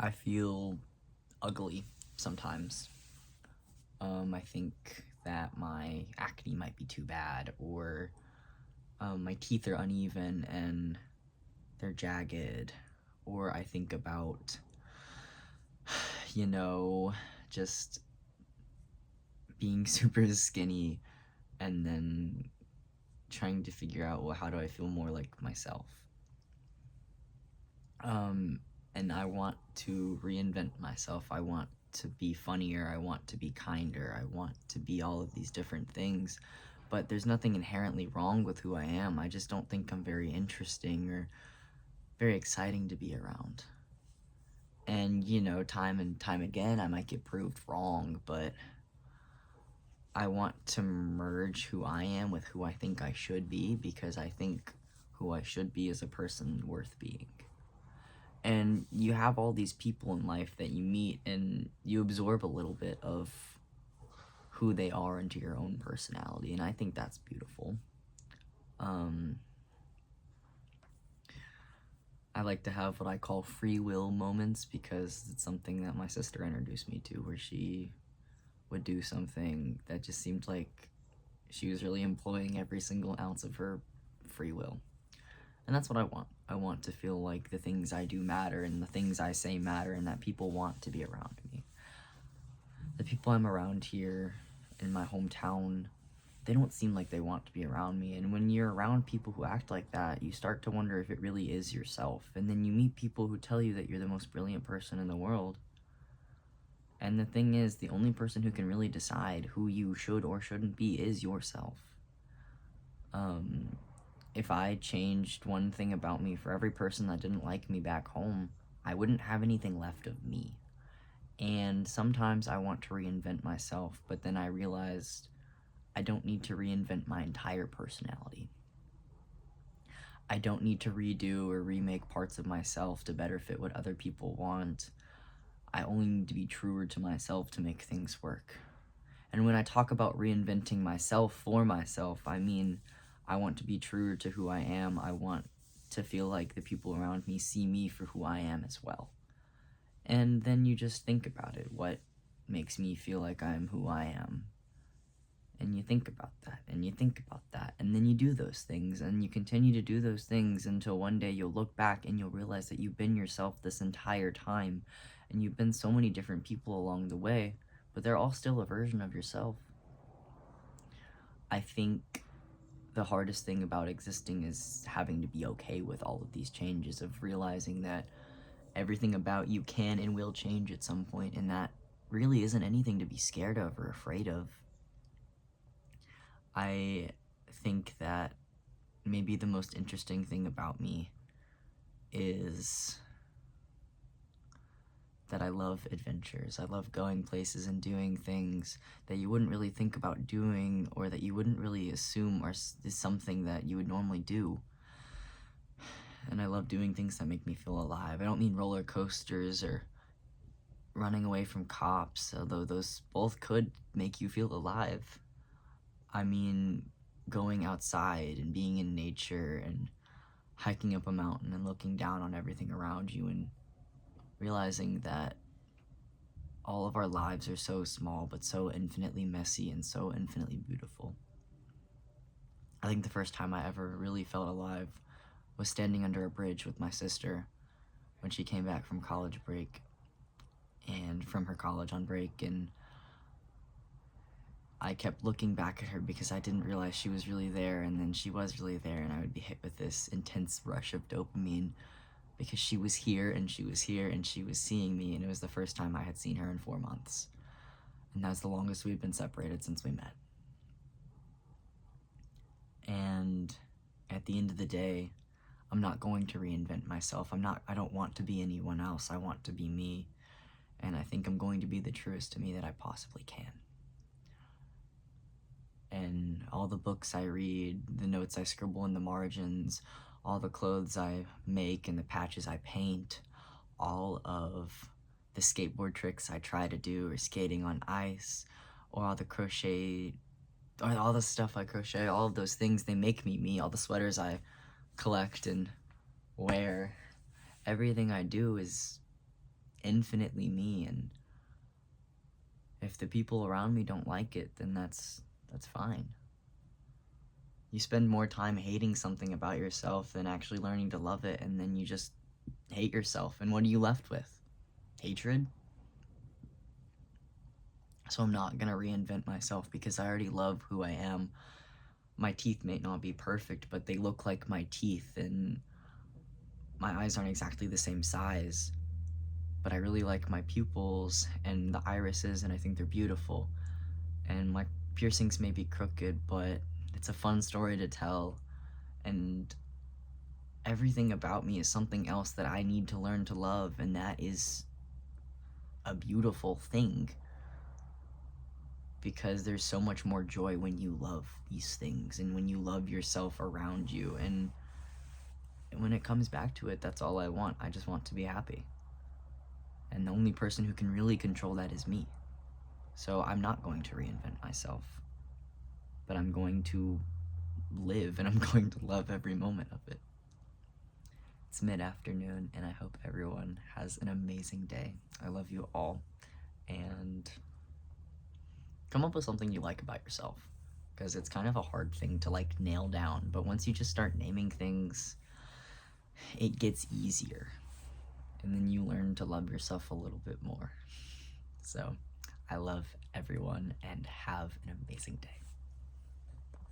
I feel ugly sometimes. I think that my acne might be too bad, or my teeth are uneven and they're jagged, or I think about, you know, just being super skinny and then trying to figure out, well, how do I feel more like myself? And I want to reinvent myself. I want to be funnier. I want to be kinder. I want to be all of these different things. But there's nothing inherently wrong with who I am. I just don't think I'm very interesting or very exciting to be around. And, time and time again, I might get proved wrong, but I want to merge who I am with who I think I should be, because I think who I should be is a person worth being. And you have all these people in life that you meet, and you absorb a little bit of who they are into your own personality, and I think that's beautiful. I like to have what I call free will moments, because it's something that my sister introduced me to, where she would do something that just seemed like she was really employing every single ounce of her free will. And that's what I want. I want to feel like the things I do matter, and the things I say matter, and that people want to be around me. The people I'm around here in my hometown, they don't seem like they want to be around me. And when you're around people who act like that, you start to wonder if it really is yourself. And then you meet people who tell you that you're the most brilliant person in the world. And the thing is, the only person who can really decide who you should or shouldn't be is yourself. If I changed one thing about me for every person that didn't like me back home, I wouldn't have anything left of me. And sometimes I want to reinvent myself, but then I realized I don't need to reinvent my entire personality. I don't need to redo or remake parts of myself to better fit what other people want. I only need to be truer to myself to make things work. And when I talk about reinventing myself for myself, I mean I want to be truer to who I am. I want to feel like the people around me see me for who I am as well. And then you just think about it. What makes me feel like I'm who I am? And you think about that, and you think about that, and then you do those things, and you continue to do those things until one day you'll look back and you'll realize that you've been yourself this entire time, and you've been so many different people along the way, but they're all still a version of yourself. I think the hardest thing about existing is having to be okay with all of these changes, of realizing that everything about you can and will change at some point, and that really isn't anything to be scared of or afraid of. I think that maybe the most interesting thing about me is that I love adventures. I love going places and doing things that you wouldn't really think about doing, or that you wouldn't really assume is something that you would normally do. And I love doing things that make me feel alive. I don't mean roller coasters or running away from cops, although those both could make you feel alive. I mean going outside and being in nature and hiking up a mountain and looking down on everything around you and realizing that all of our lives are so small but so infinitely messy and so infinitely beautiful. I think the first time I ever really felt alive was standing under a bridge with my sister when she came back from college break, and from her college on break, and I kept looking back at her because I didn't realize she was really there, and then she was really there, and I would be hit with this intense rush of dopamine because she was here, and she was here, and she was seeing me, and it was the first time I had seen her in 4 months. And that's the longest we'd been separated since we met. And at the end of the day, I'm not going to reinvent myself. I don't want to be anyone else. I want to be me. And I think I'm going to be the truest to me that I possibly can. And all the books I read, the notes I scribble in the margins, all the clothes I make and the patches I paint, all of the skateboard tricks I try to do, or skating on ice, or all the crochet, or all the stuff I crochet, all of those things, they make me. All the sweaters I collect and wear, everything I do is infinitely me, and if the people around me don't like it, then that's fine. You spend more time hating something about yourself than actually learning to love it, and then you just hate yourself. And what are you left with? Hatred? So I'm not gonna reinvent myself because I already love who I am. My teeth may not be perfect, but they look like my teeth, and my eyes aren't exactly the same size. But I really like my pupils and the irises, and I think they're beautiful. And my piercings may be crooked, but it's a fun story to tell. And everything about me is something else that I need to learn to love, and that is a beautiful thing, because there's so much more joy when you love these things and when you love yourself around you. And when it comes back to it, that's all I want. I just want to be happy. And the only person who can really control that is me. So I'm not going to reinvent myself, but I'm going to live, and I'm going to love every moment of it. It's mid-afternoon, and I hope everyone has an amazing day. I love you all, and come up with something you like about yourself, because it's kind of a hard thing to like nail down, but once you just start naming things, it gets easier, and then you learn to love yourself a little bit more. So I love everyone, and have an amazing day.